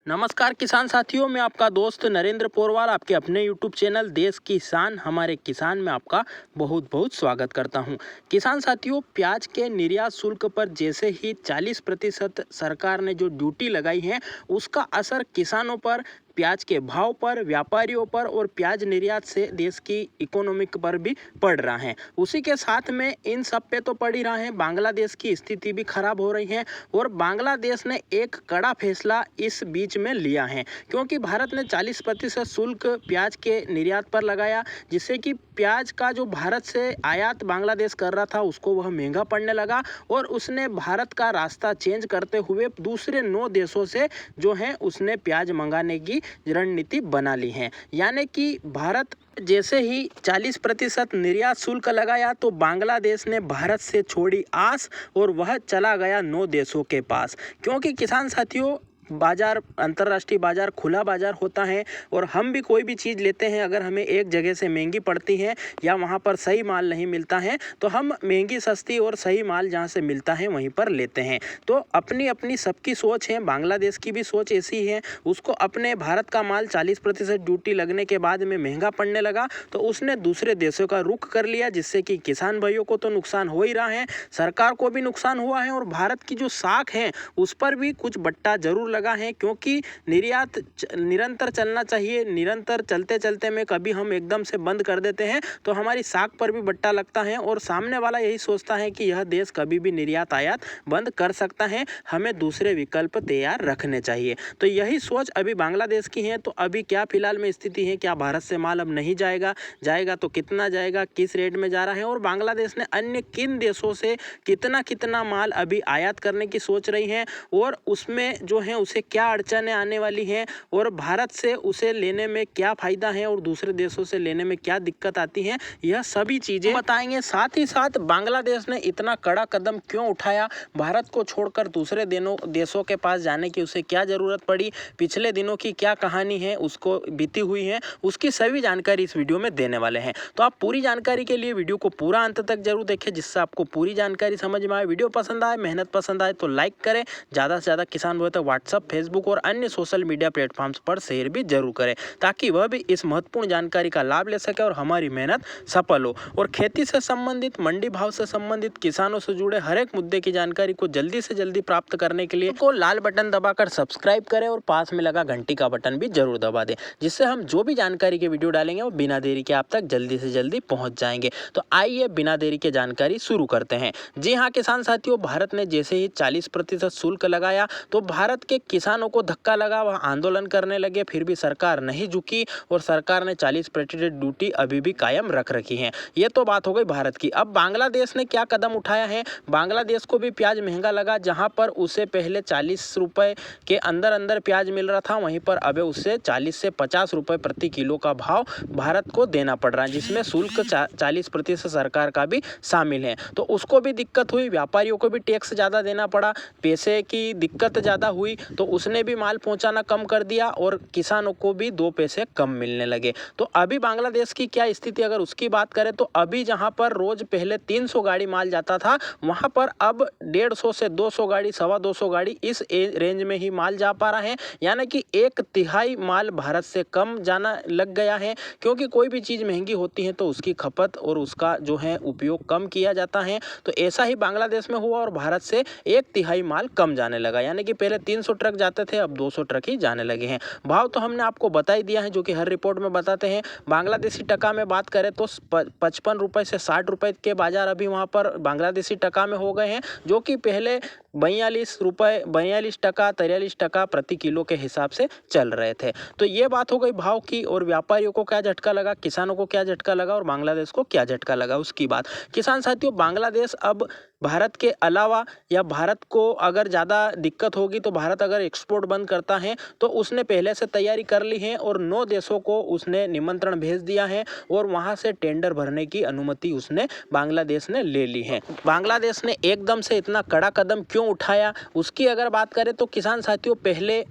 नमस्कार किसान साथियों, मैं आपका दोस्त नरेंद्र पोरवाल आपके अपने YouTube चैनल देश की शान हमारे किसान में आपका बहुत बहुत स्वागत करता हूं। किसान साथियों, प्याज के निर्यात शुल्क पर जैसे ही 40% सरकार ने जो ड्यूटी लगाई है उसका असर किसानों पर, प्याज के भाव पर, व्यापारियों पर और प्याज निर्यात से देश की इकोनॉमिक पर भी पड़ रहा है। उसी के साथ में इन सब पे तो पड़ ही रहा है, बांग्लादेश की स्थिति भी खराब हो रही है और बांग्लादेश ने एक कड़ा फैसला इस बीच में लिया है, क्योंकि भारत ने 40% शुल्क प्याज के निर्यात पर लगाया, जिससे कि प्याज का जो भारत से आयात बांग्लादेश कर रहा था उसको वह महंगा पड़ने लगा और उसने भारत का रास्ता चेंज करते हुए दूसरे 9 देशों से जो है उसने प्याज मंगाने की रणनीति बना ली है। यानी कि भारत जैसे ही 40% निर्यात शुल्क लगाया तो बांग्लादेश ने भारत से छोड़ी आस और वह चला गया 9 देशों के पास, क्योंकि किसान साथियों बाजार, अंतर्राष्ट्रीय बाजार खुला बाजार होता है और हम भी कोई भी चीज़ लेते हैं, अगर हमें एक जगह से महंगी पड़ती है या वहाँ पर सही माल नहीं मिलता है तो हम महंगी सस्ती और सही माल जहाँ से मिलता है वहीं पर लेते हैं। तो अपनी अपनी सबकी सोच है, बांग्लादेश की भी सोच ऐसी है। उसको अपने भारत का माल 40% ड्यूटी लगने के बाद में महंगा पड़ने लगा तो उसने दूसरे देशों का रुख कर लिया, जिससे कि किसान भाइयों को तो नुकसान हो ही रहा है, सरकार को भी नुकसान हुआ है और भारत की जो साख है उस पर भी कुछ बट्टा जरूर लगा है, क्योंकि निर्यात निरंतर चलना चाहिए। निरंतर चलते चलते में कभी हम एकदम से बंद कर देते हैं तो हमारी साख पर भी बट्टा लगता है और सामने वाला यही सोचता है कि यह देश कभी भी निर्यात आयात बंद कर सकता है, हमें दूसरे विकल्प तैयार रखने चाहिए। तो यही सोच अभी बांग्लादेश की है। तो अभी क्या फिलहाल में स्थिति है, क्या भारत से माल अब नहीं जाएगा तो कितना जाएगा, किस रेट में जा रहा है और बांग्लादेश ने अन्य किन देशों से कितना माल अभी आयात करने की सोच रही है और उसमें जो है उसे क्या अड़चनें आने वाली हैं और भारत से उसे लेने में क्या फ़ायदा है और दूसरे देशों से लेने में क्या दिक्कत आती है, यह सभी चीज़ें बताएंगे। साथ ही साथ बांग्लादेश ने इतना कड़ा कदम क्यों उठाया, भारत को छोड़कर दूसरे देशों के पास जाने की उसे क्या ज़रूरत पड़ी, पिछले दिनों की क्या कहानी है उसको बीती हुई है, उसकी सभी जानकारी इस वीडियो में देने वाले हैं। तो आप पूरी जानकारी के लिए वीडियो को पूरा अंत तक जरूर देखें, जिससे आपको पूरी जानकारी समझ में आए। वीडियो पसंद आए, मेहनत पसंद आए तो लाइक करें, ज़्यादा से ज़्यादा किसान भाइयों तक व्हाट्सअप, फेसबुक और अन्य सोशल मीडिया प्लेटफॉर्म्स पर शेयर भी जरूर करें, ताकि वह भी इस महत्वपूर्ण जानकारी का लाभ ले सके और हमारी मेहनत सफल हो। और खेती से संबंधित, मंडी भाव से संबंधित, किसानों से जुड़े हर एक मुद्दे की जानकारी को जल्दी से जल्दी प्राप्त करने के लिए को लाल बटन दबाकर सब्सक्राइब करें और पास में लगा घंटी का बटन भी जरूर दबा दें, जिससे हम जो भी जानकारी के वीडियो डालेंगे वो बिना देरी के आप तक जल्दी से जल्दी पहुंच जाएंगे। तो आइए बिना देरी के जानकारी शुरू करते हैं। जी हाँ किसान साथियों, भारत ने जैसे ही 40% शुल्क लगाया तो भारत के किसानों को धक्का लगा, वह आंदोलन करने लगे, फिर भी सरकार नहीं झुकी और सरकार ने 40% ड्यूटी अभी भी कायम रख रखी है। ये तो बात हो गई भारत की। अब बांग्लादेश ने क्या कदम उठाया है, बांग्लादेश को भी प्याज महंगा लगा, जहां पर उसे पहले 40 रुपए के अंदर अंदर प्याज मिल रहा था, वहीं पर अब उसे 40 से 50 रुपए प्रति किलो का भाव भारत को देना पड़ रहा है, जिसमें शुल्क 40% सरकार का भी शामिल है। तो उसको भी दिक्कत हुई, व्यापारियों को भी टैक्स ज़्यादा देना पड़ा, पैसे की दिक्कत ज़्यादा हुई तो उसने भी माल पहुंचाना कम कर दिया और किसानों को भी 2 पैसे कम मिलने लगे। तो अभी बांग्लादेश की क्या स्थिति, अगर उसकी बात करें तो अभी जहां पर रोज पहले 300 गाड़ी माल जाता था, वहां पर अब 150 से 200 गाड़ी, 250 गाड़ी इस रेंज में ही माल जा पा रहा है। यानी कि 1/3 माल भारत से कम जाना लग गया है, क्योंकि कोई भी चीज़ महंगी होती है तो उसकी खपत और उसका जो है उपयोग कम किया जाता है। तो ऐसा ही बांग्लादेश में हुआ और भारत से 1/3 माल कम जाने लगा। यानी कि पहले 300 ट्रक जाते थे, अब 200 ट्रक ही जाने लगे हैं। भाव तो हमने आपको बता ही दिया है, जो कि हर रिपोर्ट में बताते हैं। बांग्लादेशी टका में बात करें तो 55 रुपए से 60 रुपए के बाजार अभी वहां पर बांग्लादेशी टका में हो गए हैं, जो कि पहले 42 टका 43 टका प्रति किलो के हिसाब से चल रहे थे। तो ये बात हो गई भाव की। और व्यापारियों को क्या झटका लगा, किसानों को क्या झटका लगा और बांग्लादेश को क्या झटका लगा उसकी बात। किसान साथियों, बांग्लादेश अब भारत के अलावा या भारत को अगर ज़्यादा दिक्कत होगी तो भारत अगर एक्सपोर्ट बंद करता है तो उसने पहले से तैयारी कर ली है और 9 देशों को उसने निमंत्रण भेज दिया है और वहां से टेंडर भरने की अनुमति उसने बांग्लादेश ने ले ली है। बांग्लादेश ने एकदम से इतना कड़ा कदम क्यों उठाया उसकी अगर बात करें तो किसान साथियों, पहले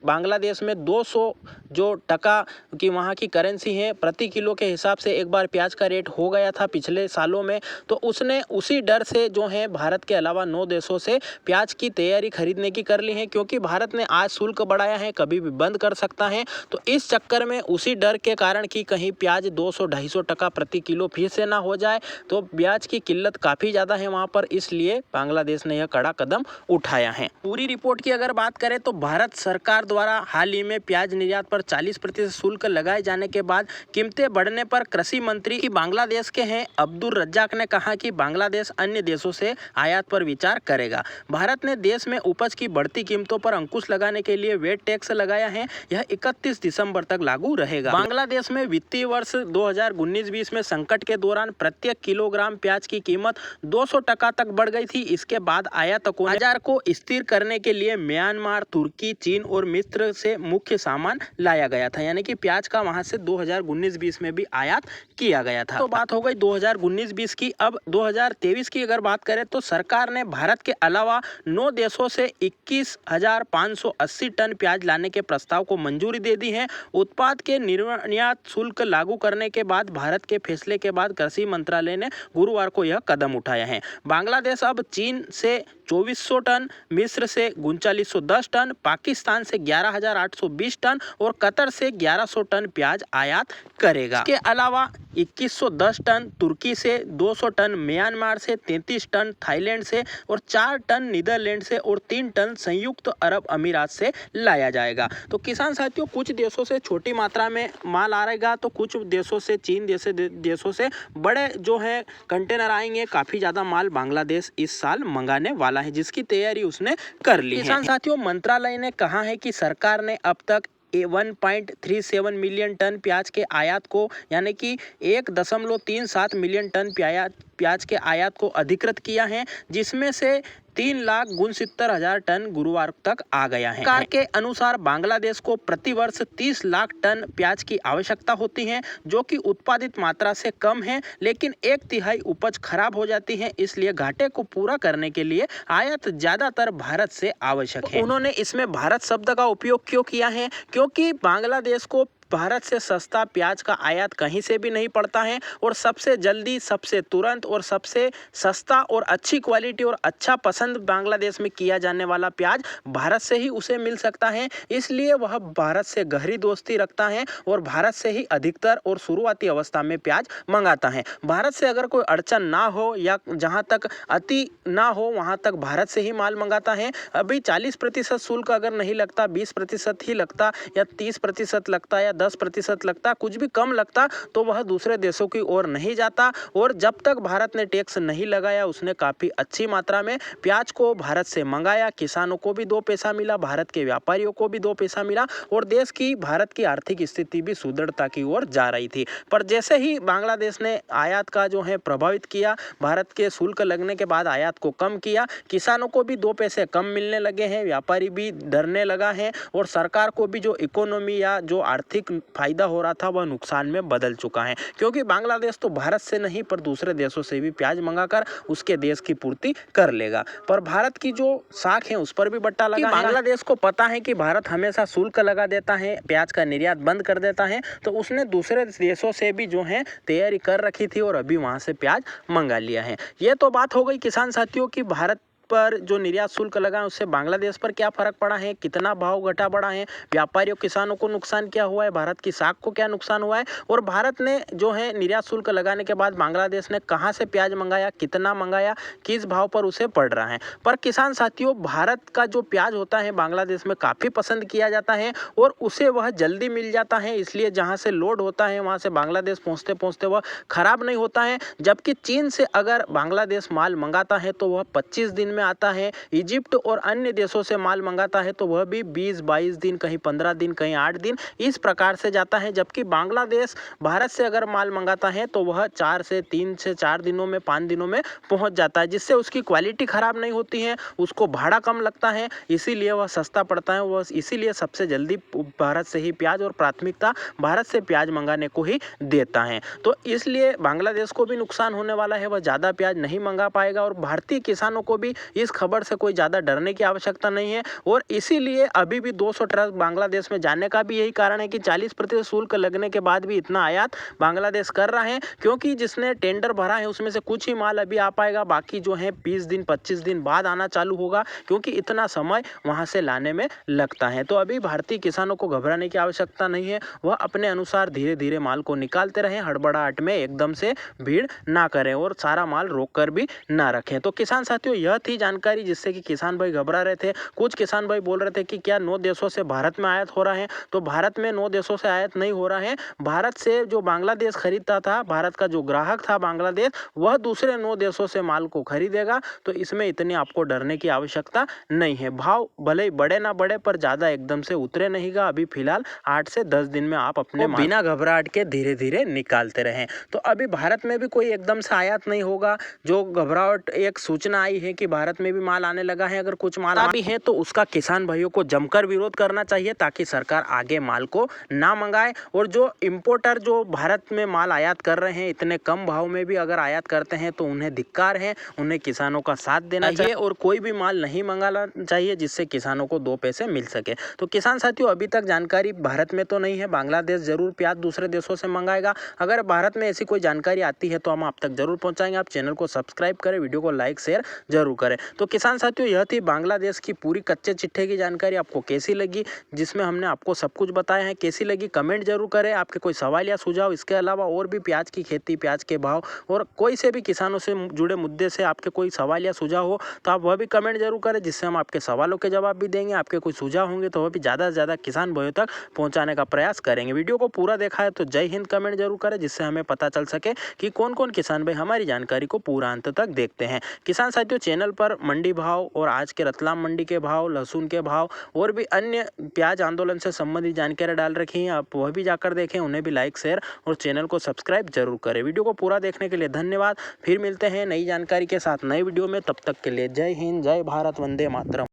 बांग्लादेश में 200 जो टका की वहाँ की करेंसी है प्रति किलो के हिसाब से एक बार प्याज का रेट हो गया था पिछले सालों में, तो उसने उसी डर से जो है भारत के अलावा 9 देशों से प्याज की तैयारी खरीदने की कर ली है, क्योंकि भारत ने आज शुल्क बढ़ाया है, कभी भी बंद कर सकता है। तो इस चक्कर में उसी डर के कारण कि कहीं प्याज 200-250 टका प्रति किलो फिर से ना हो जाए, तो प्याज की किल्लत काफ़ी ज़्यादा है वहाँ पर, इसलिए बांग्लादेश ने यह कड़ा कदम उठाया है। पूरी रिपोर्ट की अगर बात करें तो भारत सरकार द्वारा हाल ही में प्याज निर्यात पर 40% शुल्क लगाए जाने के बाद कीमतें बढ़ने पर कृषि मंत्री की बांग्लादेश के हैं अब्दुल रज्जाक ने कहा कि बांग्लादेश अन्य देशों से आयात पर विचार करेगा। भारत ने देश में उपज की बढ़ती कीमतों पर अंकुश लगाने के लिए वेट टैक्स लगाया है, यह 31 दिसंबर तक लागू रहेगा। बांग्लादेश में वित्तीय वर्ष 2019-20 में संकट के दौरान प्रत्येक किलोग्राम प्याज की कीमत 200 टका तक बढ़ गई थी। इसके बाद आयातकों ने बाजार को स्थिर करने के लिए म्यांमार, तुर्की, चीन और मिस्र से मुख्य सामान लाया गया था, यानी कि प्याज का वहां से 2019-20 में भी आयात किया गया था। तो बात हो गई 2019-20 की। अब 2023 की अगर बात करें तो सरकार ने भारत के अलावा 9 देशों से 21,580 टन प्याज लाने के प्रस्ताव को मंजूरी दे दी है। उत्पाद के निर्यात शुल्क लागू करने के बाद भारत के फैसले के बाद कृषि मंत्रालय ने गुरुवार को यह कदम उठाया है। बांग्लादेश अब चीन से 2400 टन, मिस्र से 3910 टन, पाकिस्तान से 11,820 टन और कतर से 1100 टन प्याज आयात करेगा। इसके अलावा 2110 टन तुर्की से, 200 टन म्यांमार से, 33 टन थाईलैंड से और 4 टन नीदरलैंड से और 3 टन संयुक्त अरब अमीरात से लाया जाएगा। तो किसान साथियों, कुछ देशों से छोटी मात्रा में माल आएगा, तो कुछ देशों से, चीन जैसे देशों से बड़े जो है कंटेनर आएंगे। काफी ज्यादा माल बांग्लादेश इस साल मंगाने वाला है, जिसकी तैयारी उसने कर ली है। किसान साथियों, मंत्रालय ने कहा है कि सरकार ने अब तक 1.37 मिलियन टन प्याज के आयात को, यानी कि 1.37 मिलियन टन प्याज के आयात को अधिकृत किया है, जिसमें से 3,69,000 टन गुरुवार तक आ गया है। सरकार के अनुसार बांग्लादेश को प्रतिवर्ष 30 लाख टन प्याज की आवश्यकता होती है, जो कि उत्पादित मात्रा से कम है, लेकिन 1/3 उपज खराब हो जाती है। इसलिए घाटे को पूरा करने के लिए आयात ज्यादातर भारत से आवश्यक है। उन्होंने इसमें भारत शब्द का उपयोग क्यों किया है? क्योंकि बांग्लादेश को भारत से सस्ता प्याज का आयात कहीं से भी नहीं पड़ता है, और सबसे जल्दी, सबसे तुरंत और सबसे सस्ता और अच्छी क्वालिटी और अच्छा पसंद बांग्लादेश में किया जाने वाला प्याज भारत से ही उसे मिल सकता है। इसलिए वह भारत से गहरी दोस्ती रखता है और भारत से ही अधिकतर और शुरुआती अवस्था में प्याज मंगाता है। भारत से अगर कोई अड़चन ना हो या जहां तक अति ना हो वहां तक भारत से ही माल मंगाता है। अभी 40% शुल्क अगर नहीं लगता, 20% ही लगता या 30% लगता या 10% लगता, कुछ भी कम लगता, तो वह दूसरे देशों की ओर नहीं जाता। और जब तक भारत ने टैक्स नहीं लगाया, उसने काफी अच्छी मात्रा में प्याज को भारत से मंगाया। किसानों को भी 2 पैसा मिला, भारत के व्यापारियों को भी 2 पैसा मिला, और देश की, भारत की आर्थिक स्थिति भी सुदृढ़ता की ओर जा रही थी। पर जैसे ही बांग्लादेश ने आयात का जो है प्रभावित किया, भारत के शुल्क लगने के बाद आयात को कम किया, किसानों को भी 2 पैसे कम मिलने लगे हैं, व्यापारी भी डरने लगा है, और सरकार को भी जो इकोनॉमी या जो आर्थिक फायदा हो रहा था वह नुकसान में बदल चुका है। क्योंकि बांग्लादेश तो भारत से नहीं पर दूसरे देशों से भी प्याज मंगाकर उसके देश की पूर्ति कर लेगा। पर भारत की जो साख है उस पर भी बट्टा लगा है। बांग्लादेश को पता है कि भारत हमेशा शुल्क लगा देता है, प्याज का निर्यात बंद कर देता है, तो उसने दूसरे देशों से भी जो है तैयारी कर रखी थी और अभी वहां से प्याज मंगा लिया है। ये तो बात हो गई किसान साथियों की भारत पर जो निर्यात शुल्क लगा है उससे बांग्लादेश पर क्या फर्क पड़ा है, कितना भाव घटा बढ़ा है, व्यापारियों किसानों को नुकसान क्या हुआ है, भारत की साख को क्या नुकसान हुआ है, और भारत ने जो है निर्यात शुल्क लगाने के बाद बांग्लादेश ने कहां से प्याज मंगाया, कितना मंगाया, किस भाव पर उसे पड़ रहा है। पर किसान साथियों, भारत का जो प्याज होता है बांग्लादेश में काफी पसंद किया जाता है और उसे वह जल्दी मिल जाता है, इसलिए जहां से लोड होता है वहां से बांग्लादेश पहुंचते पहुंचते वह खराब नहीं होता है। जबकि चीन से अगर बांग्लादेश माल मंगाता है तो वह 25 दिन में आता है, इजिप्ट और अन्य देशों से माल मंगाता है तो वह भी 20-22 दिन, कहीं 15 दिन, कहीं 8 दिन, इस प्रकार से जाता है। जबकि बांग्लादेश भारत से अगर माल मंगाता है तो वह 3 से 4 दिनों में, 5 दिनों में पहुंच जाता है, जिससे उसकी क्वालिटी खराब नहीं होती है, उसको भाड़ा कम लगता है, इसीलिए वह सस्ता पड़ता है। वह इसीलिए सबसे जल्दी भारत से ही प्याज और प्राथमिकता भारत से प्याज मंगाने को ही देता है। तो इसलिए बांग्लादेश को भी नुकसान होने वाला है, वह ज़्यादा प्याज नहीं मंगा पाएगा और भारतीय किसानों को भी इस खबर से कोई ज़्यादा डरने की आवश्यकता नहीं है। और इसीलिए अभी भी 200 ट्रक बांग्लादेश में जाने का भी यही कारण है कि 40% शुल्क लगने के बाद भी इतना आयात बांग्लादेश कर रहा है, क्योंकि जिसने टेंडर भरा है उसमें से कुछ ही माल अभी आ पाएगा, बाकी जो है 20 दिन 25 दिन बाद आना चालू होगा, क्योंकि इतना समय वहां से लाने में लगता है। तो अभी भारतीय किसानों को घबराने की आवश्यकता नहीं है, वह अपने अनुसार धीरे धीरे माल को निकालते रहें, हड़बड़ाहट में एकदम से भीड़ ना करें और सारा माल रोक कर भी ना रखें। तो किसान साथियों, यह थी जानकारी जिससे कि किसान भाई घबरा रहे थे। कुछ किसान भाई बोल रहे थे कि क्या 9 देशों से भारत में आयात हो रहा है, तो भारत में 9 देशों से आयात नहीं हो रहा है। भारत से जो बांग्लादेश खरीदता था, भारत का जो ग्राहक था बांग्लादेश, वह दूसरे 9 देशों से माल को खरीदेगा। तो इसमें इतनी आपको डरने की आवश्यकता नहीं है। भाव भले ही बढ़े ना बढ़े, पर ज़्यादा एकदम से उतरे नहींगा। अभी फिलहाल 8 से 10 दिन में आप अपने बिना घबराहट के धीरे धीरे निकालते रहें। तो अभी भारत में भी कोई एकदम से आयात नहीं होगा। जो घबराहट एक सूचना आई है कि भारत में भी माल आने लगा है, अगर कुछ माल भी है तो उसका किसान भाइयों को जमकर विरोध करना चाहिए, ताकि सरकार आगे माल को ना मंगाए। और जो इम्पोर्टर जो भारत में माल आयात कर रहे हैं इतने कम भाव में भी अगर आयात करते हैं तो उन्हें धिक्कार है, उन्हें किसानों का साथ देना चाहिए और कोई भी माल नहीं मंगाना चाहिए जिससे किसानों को 2 पैसे मिल सके। तो किसान साथियों, अभी तक जानकारी भारत में तो नहीं है, बांग्लादेश जरूर प्याज दूसरे देशों से मंगाएगा। अगर भारत में ऐसी कोई जानकारी आती है तो हम आप तक जरूर पहुंचाएंगे। आप चैनल को सब्सक्राइब करें, वीडियो को लाइक शेयर जरूर करें। तो किसान साथियों, यह थी बांग्लादेश की पूरी कच्चे चिट्ठे की जानकारी। आपको कैसी लगी, जिसमें हमने आपको सब कुछ बताया है, कैसी लगी कमेंट जरूर करें। आपके कोई सवाल या सुझाव, इसके अलावा और भी प्याज की खेती, प्याज के भाव और कोई से भी किसानों से जुड़े मुद्दे से आपके कोई सवाल या सुझाव हो तो आप वह भी कमेंट जरूर करें, जिससे हम आपके सवालों के जवाब भी देंगे। आपके कोई सुझाव होंगे तो वह भी ज़्यादा से ज़्यादा किसान भाइयों तक पहुंचाने का प्रयास करेंगे। वीडियो को पूरा देखा है तो जय हिंद कमेंट जरूर करें, जिससे हमें पता चल सके कि कौन कौन किसान भाई हमारी जानकारी को पूरा अंत तक देखते हैं। किसान साथियों, चैनल पर मंडी भाव और आज के रतलाम मंडी के भाव, लहसुन के भाव और भी अन्य प्याज आंदोलन से संबंधित जानकारी डाल रखी हैं, आप वह भी जाकर देखें, उन्हें भी लाइक शेयर और चैनल को सब्सक्राइब जरूर करें। वीडियो को पूरा देखने के लिए धन्यवाद। फिर मिलते हैं नई जानकारी के साथ नई वीडियो में, तब तक के लिए जय हिंद, जय भारत, वंदे मातरम।